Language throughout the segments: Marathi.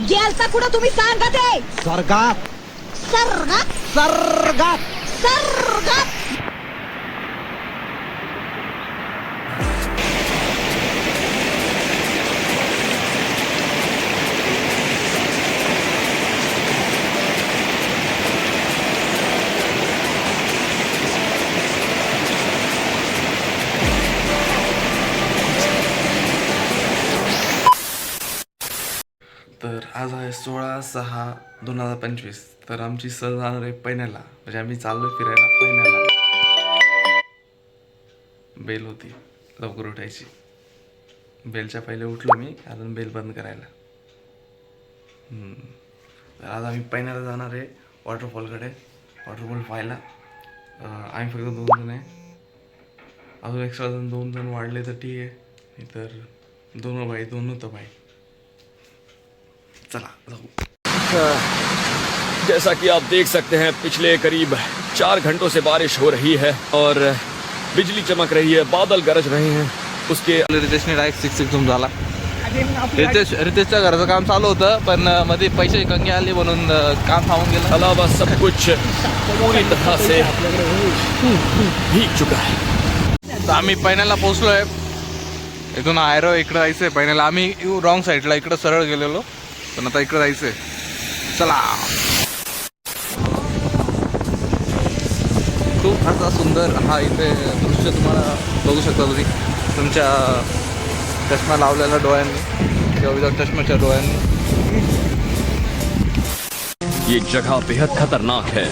गेलता कुठं तुम्ही सांगत आहे? स्वर्गात सर्गात स्वर्गात सर्गात. तर आज आहे 16/6/2025. तर आमची सहल जाणार आहे पैण्याला, म्हणजे आम्ही चाललो फिरायला पैण्याला. बेल होती, लवकर उठायची. बेलच्या पहिले उठलो मी, कारण बेल बंद करायला. तर आज आम्ही पैण्याला जाणार आहे वॉटरफॉलकडे, वॉटरफॉल पाहायला. आम्ही फक्त 2 जण आहे, अजून एक्स्ट्रा 2 जण वाढले तर ठीक आहे, नाही तर 2 भाई 2 तर भाई. चला जाऊ. जैसा कि आप देख सकते हैं पिछले करीब 4 घंटों से बारिश हो रही है और बिजली चमक रही है, बादल गरज रहे हैं. उसके रितेशने डायरेक्ट 6 झाला. रितेशच्या घराचं काम चालू होतं, पण मध्ये पैसे कमी आले म्हणून काम थांबून गेलं. अलावा सब कुछ पूरी तरह से भीग चुका है. तर आम्ही पैण्याला पोहोचलोय. इथून आयरो इकडं जायचंय पैण्याला. आम्ही रॉंग साईडला इकडं सरळ गेलेलो, पण आता इकडं जायचंय. चला. खूप असा सुंदर हा इथे दृश्य तुम्हाला बघू शकता तुम्ही तुमच्या चष्मा लावलेल्या डोळ्यांनी किंवा विदाउट चष्म्याच्या डोळ्यांनी. ये जगह बेहद खतरनाक है.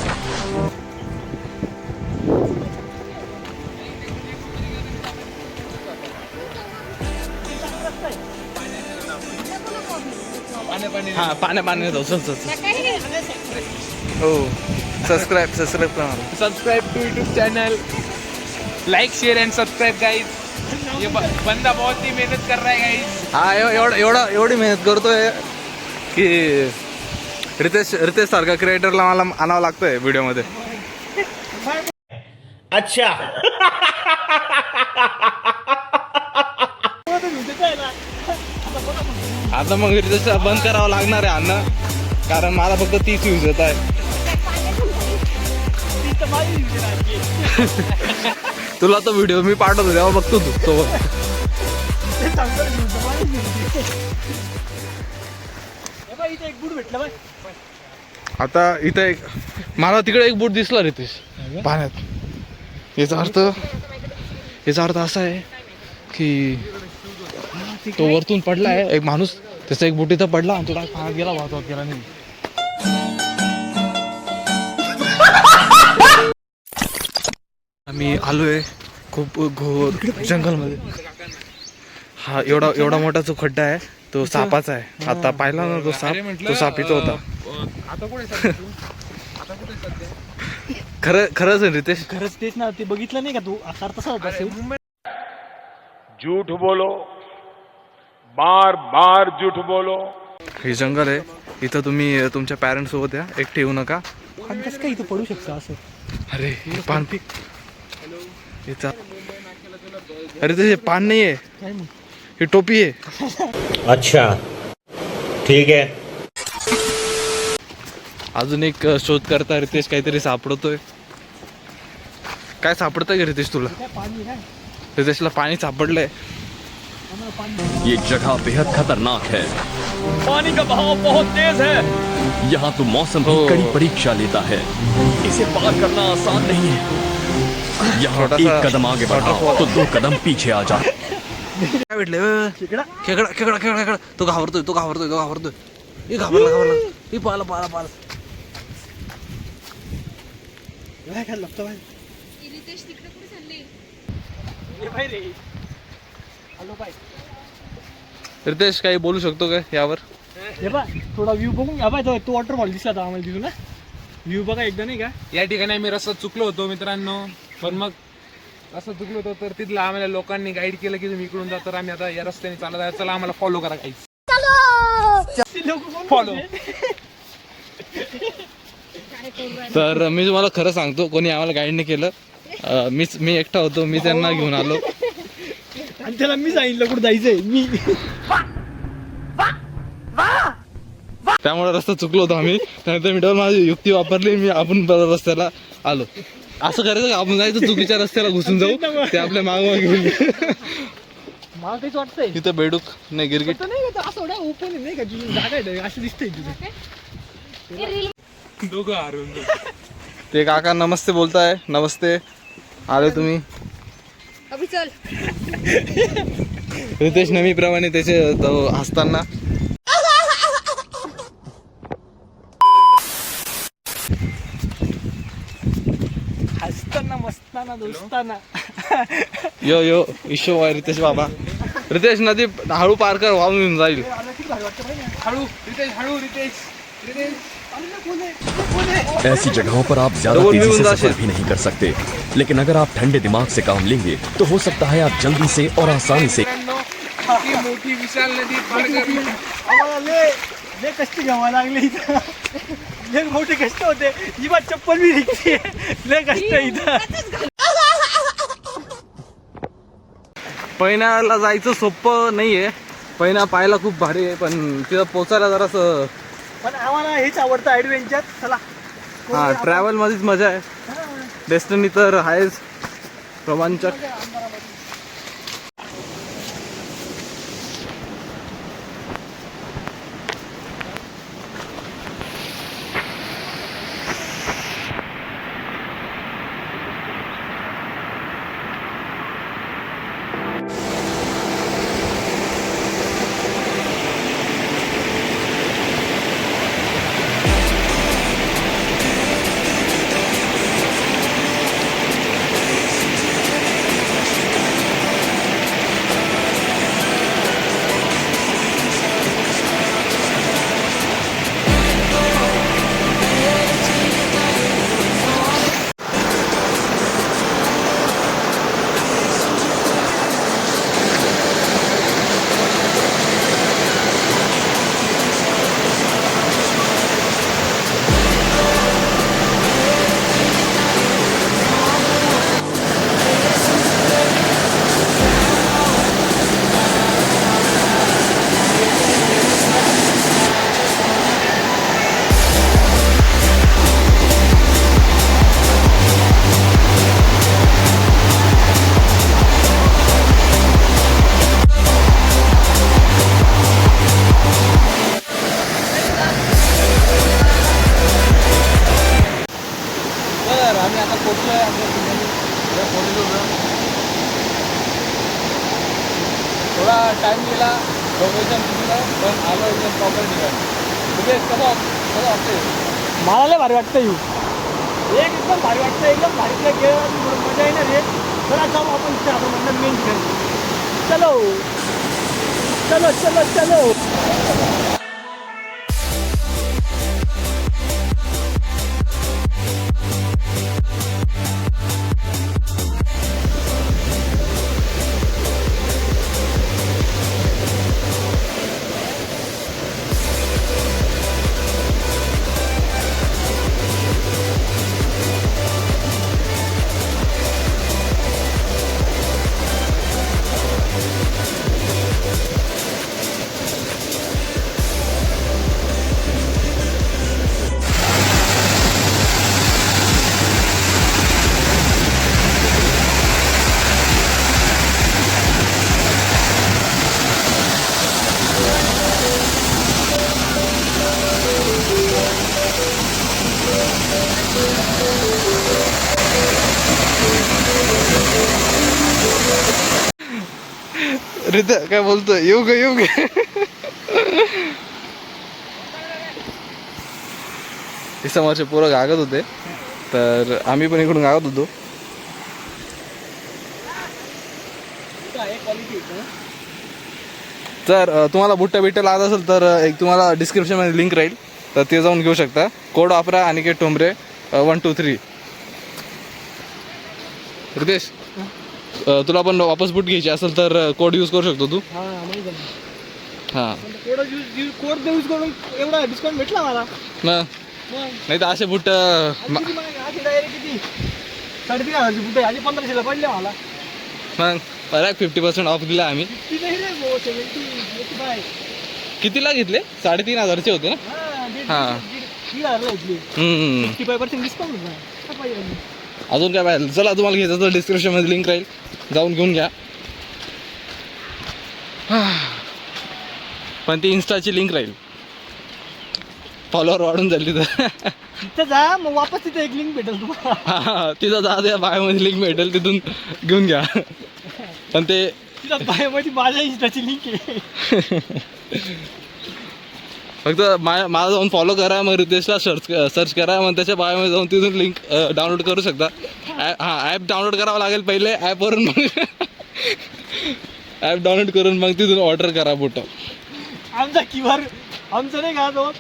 हां पाण्या जाऊ. चल हो. सबस्क्राईब करा. Subscribe to YouTube channel, like share and subscribe guys. ये बंदा बहुत ही मेहनत कर रहा है गाइस. हा एवढी मेहनत करतोय की रितेश सारखा क्रिएटरला मला आणावं लागतंय व्हिडिओमध्ये. अच्छा आता मग रितेश बंद करावं लागणार आहे अन्न, कारण मला फक्त 30 व्ह्यूज येत आहे. तुला तो व्हिडिओ मी पाठवतो तेव्हा बघतो तू सोबत. आता इथं मला तिकडे एक बूट दिसला रितेश पाण्यात. याचा अर्थ असा आहे की तो वरतून पडला आहे एक माणूस, त्याचा एक बूट इथं पडला आणि तो पाण्यात गेला, वाहत गेला नाही. आम्ही आलोय खूप घोर जंगलमध्ये. हा एवढा मोठा जो खड्डा आहे तो सापाचा आहे. आता पाहिला ना तो साप इथं होता. खरंच आहे रितेश. खरंच तेच ना, ते बघितलं नाही का तू? आता तसा होता. झूठ बोलो, बार बार झूठ बोलो. हे जंगल आहे, इथं तुम्ही तुमच्या पॅरेंट्स सोबत या, एकटे येऊ नका. आणि कसं काय इथं पडू शकतं असं? अरे पान पी. अरे ते पान नाही आहे, ही टोपी आहे. अच्छा ठीक आहे. अजून एक शोध करता रितेश काहीतरी सापडतोय. काय सापडतंय का रितेश तुला? रितेशला पाणी सापडलंय. ये जगह बेहद खतरनाक है. पानी का बहाव बहुत तेज है. यहाँ तो मौसम की कड़ी परीक्षा लेता है. इसे पार करना आसान नहीं है. यहाँ एक कदम आगे बढ़ाओ तो 2 कदम पीछे आ जाओ. काय भेटले? खेकडा. तो घाबरतोय. हे घाबरला. हे पाला. रितेश काही बोलू शकतो काय यावर? हे बघ थोडा व्ह्यू बघून घ्या. बाय तो वॉटरफॉल दिसला होता आम्हाला तिथून. व्ह्यू बघा एकदा नाही का? या ठिकाणी आम्ही रस्त्यात चुकलो होतो मित्रांनो, पण मग रस्ता चुकलो होतो तर तिथलं आम्हाला लोकांनी गाईड केलं की तुम्ही इकडून जा, तर आम्ही आता या रस्त्याने चालत आहे. चला आम्हाला फॉलो करा गाईस. फॉलो. तर मी तुम्हाला खरं सांगतो, कोणी आम्हाला गाईड नाही केलं. मी एकटा होतो, मी त्यांना घेऊन आलो आणि त्याला मी सांगितलं कुठं जायचंय. त्यामुळे रस्ता चुकलो होतो आम्ही. त्यानंतर मी डबल माझी युक्ती वापरली, आपण परत रस्त्याला आलो. असं करायचं का आपण जायचं चुकीच्या रस्त्याला घुसून जाऊ, ते आपल्या मागोमाग घेऊन. मला तेच वाटतंय तिथं बेडूक नाही गिरगिट तर नाही का असं ओपन नाही का तुझी जागा आहे असं दिसतंय तुझं. दोघं हारून ते काका नमस्ते बोलताय. नमस्ते, आले तुम्ही. अभि चल. रितेश नेहमीप्रमाणे त्याचे हसताना. हसताना मस्ताना दोस्ताना. यो यो इशो आहे रितेश बाबा. रितेश नदी हळू पार कर, वाहून येऊन जाईल. हळू रितेश, हळू रितेश. ऐसी जगहों पर आप ज्यादा तेजी से सफर भी नहीं कर सकते, लेकिन अगर आप ठंडे दिमाग से काम लेंगे तो हो सकता है आप जल्दी से और आसानी से. किती मोठी विशाल नदी पार करली. आम्हाला लय कष्ट घ्यावं लागले इथं. लय मोठे कष्ट होते. ही बात चप्पल बी निघते. लय कष्ट इथं. पैण्याला जायचं सोपं नाहीये. पैना पाहायला खूप भारी आहे, पण तिथं पोचायला जरासं. पण आम्हाला हेच आवडतं ऍडव्हेंचर. चला हा, ट्रॅव्हल मध्येच मजा आहे. डेस्टिनी तर आहेच रोमांचक. थोडा टाइम गेला, लोकेशन चुकलं, पण आलो एकदम प्रॉपर ठिकाणी. म्हणजे कसं वाटतंय? मला लय भारी वाटतं येऊ. एकदम भारी वाटतं. एकदम भारीतलं खेळ मजा येणार रे. चला जाऊ आपण इथे आपण म्हणणार मेन ठिकाणी. चलो चलो चलो चलो. रित काय बोलतो? येऊ ग येऊ ग. समोरचे पोरं गागत होते, तर आम्ही पण इकडून गागत होतो. तर तुम्हाला बुट्ट्या बिट्ट्या लागत असेल तर एक तुम्हाला डिस्क्रिप्शनमध्ये लिंक राहील, तर ते जाऊन घेऊ शकता. कोड वापरा अनिकेत टोंबरे 123. रितेश, तुला पण वापस बूट घ्यायची असेल तर कोड यूज करू शकतो तू. हां, कोड यूज करून एवढा डिस्काउंट भेटला मला. नाही तर असे बूट किती 3,500 बुट आहे. 1500ला पडले मला. मग बरं 50% ऑफ दिला आम्ही. किती नाही रे 70 85. कितीला घेतले? 3,500चे होते ना. हां. 55% डिस्काउंट होता. काय पाहिजे अजून? अजून काय पाहिजे चला तुम्हाला घ्यायचं तर डिस्क्रिप्शनमध्ये लिंक राहील जाऊन घेऊन घ्या. पण ती इन्स्टाची लिंक राहील फॉलोअर वाढून झाली तर. तिथं जा मग वापस तिथे एक लिंक भेटेल तुम्हाला. हां तिथं जा त्या बायोमध्ये लिंक भेटेल तिथून घेऊन घ्या. पण ते तिथं बायोमध्ये माझ्या इंस्टाची लिंक आहे. फक्त माझा जाऊन फॉलो करा मग रितेशला सर्च करा मग त्याच्या बायोमध्ये जाऊन तिथून लिंक डाउनलोड करू शकता. हां ॲप डाउनलोड करावं लागेल पहिले ॲपवरून मग ॲप डाउनलोड करून मग तिथून ऑर्डर करा बुटं. आमचा QR आमचं नाही का तो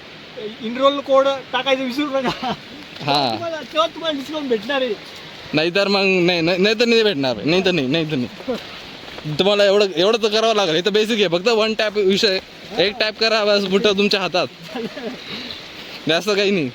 इनरोल कोड टाकायचं विसरू नका. हां तेव्हा तुम्हाला डिस्काउंट भेटणार आहे. नाहीतर मग नाही तर नाही भेटणार नाही तर नाही तुम्हाला एवढं तर करावं लागेल. हे तर बेसिक आहे फक्त वन टॅप विषय एक टॅप करा बस बुटं तुमच्या हातात जास्त काही नाही.